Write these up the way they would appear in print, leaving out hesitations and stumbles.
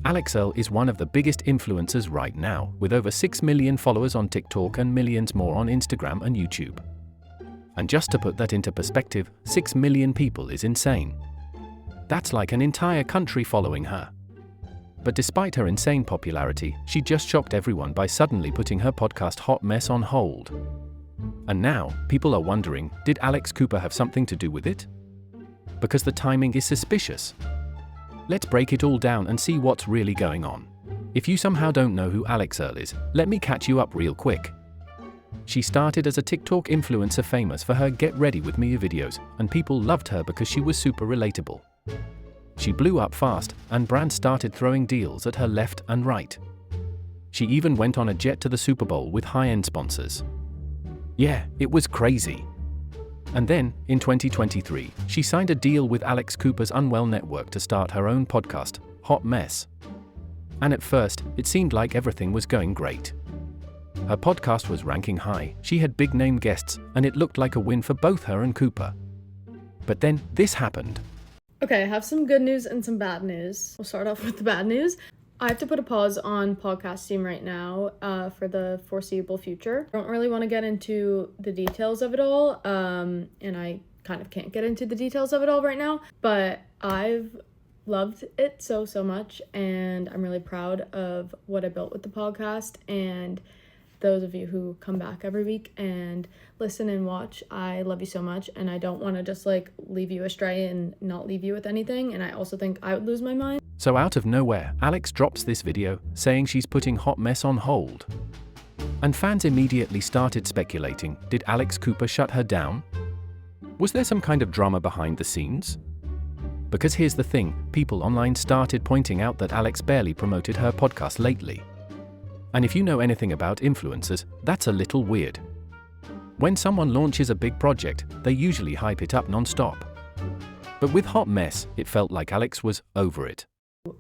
Alix Earle is one of the biggest influencers right now, with over 6 million followers on TikTok and millions more on Instagram and YouTube. And just to put that into perspective, 6 million people is insane. That's like an entire country following her. But despite her insane popularity, she just shocked everyone by suddenly putting her podcast Hot Mess on hold. And now, people are wondering, did Alex Cooper have something to do with it? Because the timing is suspicious. Let's break it all down and see what's really going on. If you somehow don't know who Alix Earle is, let me catch you up real quick. She started as a TikTok influencer famous for her Get Ready With Me videos, and people loved her because she was super relatable. She blew up fast, and brands started throwing deals at her left and right. She even went on a jet to the Super Bowl with high-end sponsors. Yeah, it was crazy. And then, in 2023, she signed a deal with Alex Cooper's Unwell Network to start her own podcast, Hot Mess. And at first, it seemed like everything was going great. Her podcast was ranking high, she had big-name guests, and it looked like a win for both her and Cooper. But then, this happened. Okay, I have some good news and some bad news. We'll start off with the bad news. I have to put a pause on podcasting right now for the foreseeable future. I don't really want to get into the details of it all, and I kind of can't get into the details of it all right now, but I've loved it so much, and I'm really proud of what I built with the podcast, and those of you who come back every week and listen and watch, I love you so much, and I don't want to just leave you astray and not leave you with anything, and I also think I would lose my mind. So out of nowhere, Alex drops this video, saying she's putting Hot Mess on hold. And fans immediately started speculating, did Alex Cooper shut her down? Was there some kind of drama behind the scenes? Because here's the thing, people online started pointing out that Alex barely promoted her podcast lately. And if you know anything about influencers, that's a little weird. When someone launches a big project, they usually hype it up non-stop. But with Hot Mess, it felt like Alex was over it.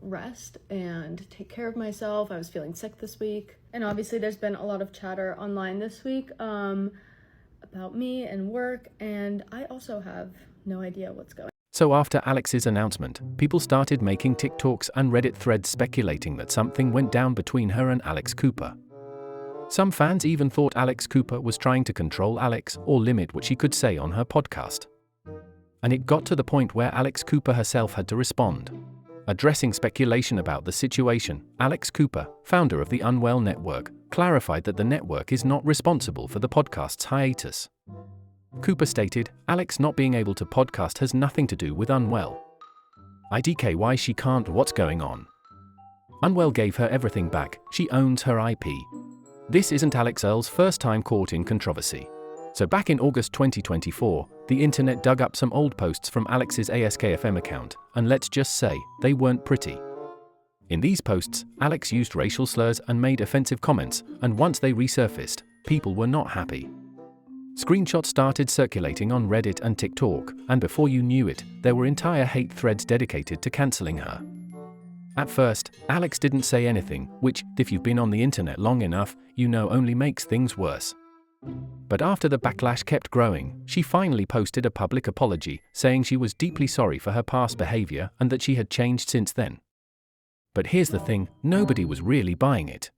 Rest and take care of myself. I was feeling sick this week, and obviously there's been a lot of chatter online this week about me and work, and I also have no idea what's going on. So after Alex's announcement, people started making TikToks and Reddit threads speculating that something went down between her and Alex Cooper. Some fans even thought Alex Cooper was trying to control Alex or limit what she could say on her podcast. And it got to the point where Alex Cooper herself had to respond. Addressing speculation about the situation, Alex Cooper, founder of the Unwell Network, clarified that the network is not responsible for the podcast's hiatus. Cooper stated, Alex not being able to podcast has nothing to do with Unwell. IDK why she can't, what's going on? Unwell gave her everything back, she owns her IP. This isn't Alix Earle's first time caught in controversy. So back in August 2024, the internet dug up some old posts from Alex's ASKFM account, and let's just say, they weren't pretty. In these posts, Alex used racial slurs and made offensive comments, and once they resurfaced, people were not happy. Screenshots started circulating on Reddit and TikTok, and before you knew it, there were entire hate threads dedicated to canceling her. At first, Alex didn't say anything, which, if you've been on the internet long enough, you know only makes things worse. But after the backlash kept growing, she finally posted a public apology, saying she was deeply sorry for her past behavior and that she had changed since then. But here's the thing, nobody was really buying it.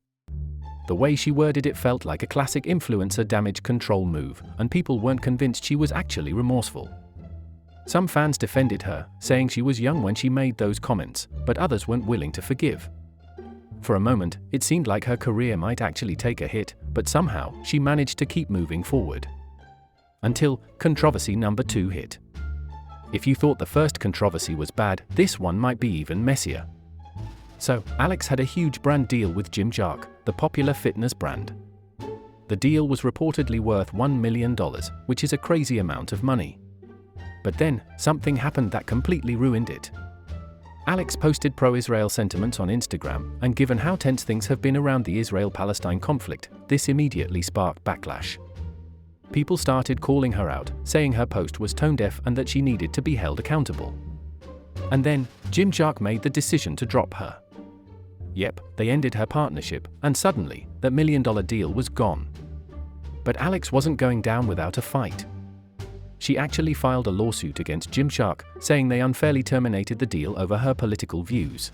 The way she worded it felt like a classic influencer damage control move, and people weren't convinced she was actually remorseful. Some fans defended her, saying she was young when she made those comments, but others weren't willing to forgive. For a moment, it seemed like her career might actually take a hit, but somehow, she managed to keep moving forward. Until controversy number 2 hit. If you thought the first controversy was bad, this one might be even messier. So, Alex had a huge brand deal with Gymshark, the popular fitness brand. The deal was reportedly worth $1 million, which is a crazy amount of money. But then, something happened that completely ruined it. Alex posted pro-Israel sentiments on Instagram, and given how tense things have been around the Israel-Palestine conflict, this immediately sparked backlash. People started calling her out, saying her post was tone-deaf and that she needed to be held accountable. And then, Gymshark made the decision to drop her. Yep, they ended her partnership, and suddenly, that $1 million deal was gone. But Alex wasn't going down without a fight. She actually filed a lawsuit against Gymshark, saying they unfairly terminated the deal over her political views.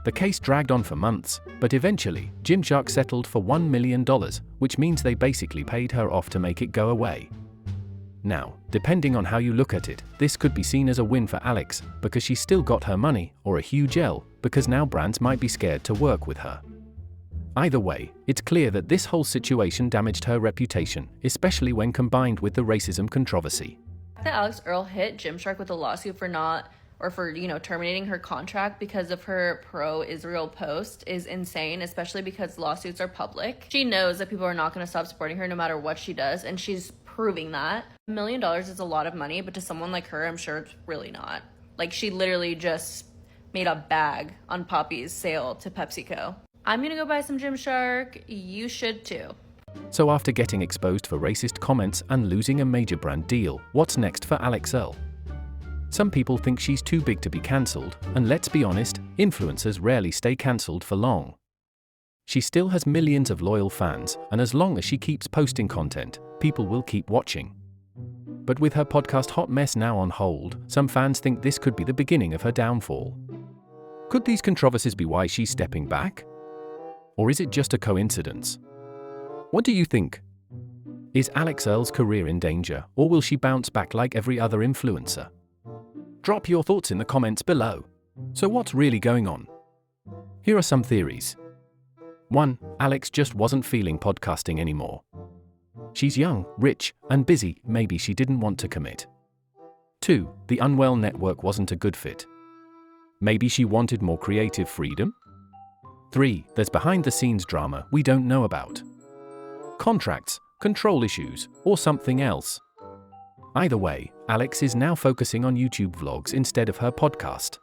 The case dragged on for months, but eventually, Gymshark settled for $1 million, which means they basically paid her off to make it go away. Now, depending on how you look at it, this could be seen as a win for Alix, because she still got her money, or a huge L, because now brands might be scared to work with her. Either way, it's clear that this whole situation damaged her reputation, especially when combined with the racism controversy. That Alix Earle hit Gymshark with a lawsuit for terminating her contract because of her pro-Israel post is insane, especially because lawsuits are public. She knows that people are not going to stop supporting her no matter what she does, and she's proving that. $1 million is a lot of money, but to someone like her, I'm sure it's really not. Like, she literally just made a bag on Poppy's sale to PepsiCo. I'm gonna go buy some Gymshark. You should too. So after getting exposed for racist comments and losing a major brand deal, what's next for Alix Earle? Some people think she's too big to be cancelled, and let's be honest, influencers rarely stay cancelled for long. She still has millions of loyal fans, and as long as she keeps posting content, people will keep watching. But with her podcast Hot Mess now on hold, some fans think this could be the beginning of her downfall. Could these controversies be why she's stepping back? Or is it just a coincidence? What do you think? Is Alix Earle's career in danger, or will she bounce back like every other influencer? Drop your thoughts in the comments below. So what's really going on? Here are some theories. 1. Alix just wasn't feeling podcasting anymore. She's young, rich, and busy, maybe she didn't want to commit. 2. The Unwell network wasn't a good fit. Maybe she wanted more creative freedom? 3. There's behind-the-scenes drama we don't know about. Contracts, control issues, or something else. Either way, Alix is now focusing on YouTube vlogs instead of her podcast.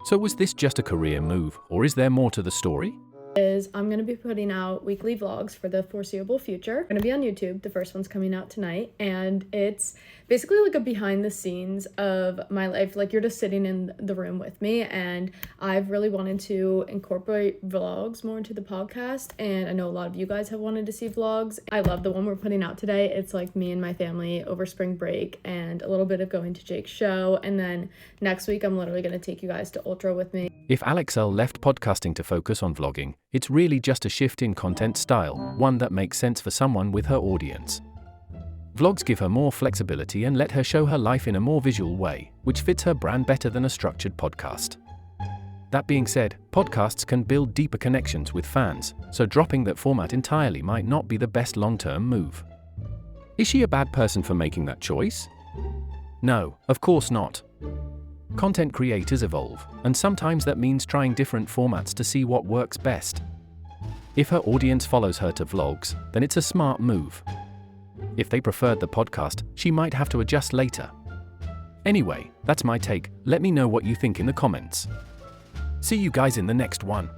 So was this just a career move, or is there more to the story? I'm going to be putting out weekly vlogs for the foreseeable future. Going to be on YouTube. The first one's coming out tonight, and it's basically like a behind the scenes of my life. Like, you're just sitting in the room with me, and I've really wanted to incorporate vlogs more into the podcast, and I know a lot of you guys have wanted to see vlogs. I love the one we're putting out today. It's like me and my family over spring break and a little bit of going to Jake's show, and then next week I'm literally going to take you guys to Ultra with me. If Alix Earle left podcasting to focus on vlogging, it's really just a shift in content style, one that makes sense for someone with her audience. Vlogs give her more flexibility and let her show her life in a more visual way, which fits her brand better than a structured podcast. That being said, podcasts can build deeper connections with fans, so dropping that format entirely might not be the best long-term move. Is she a bad person for making that choice? No, of course not. Content creators evolve, and sometimes that means trying different formats to see what works best. If her audience follows her to vlogs, then it's a smart move. If they preferred the podcast, she might have to adjust later. Anyway, that's my take. Let me know what you think in the comments. See you guys in the next one.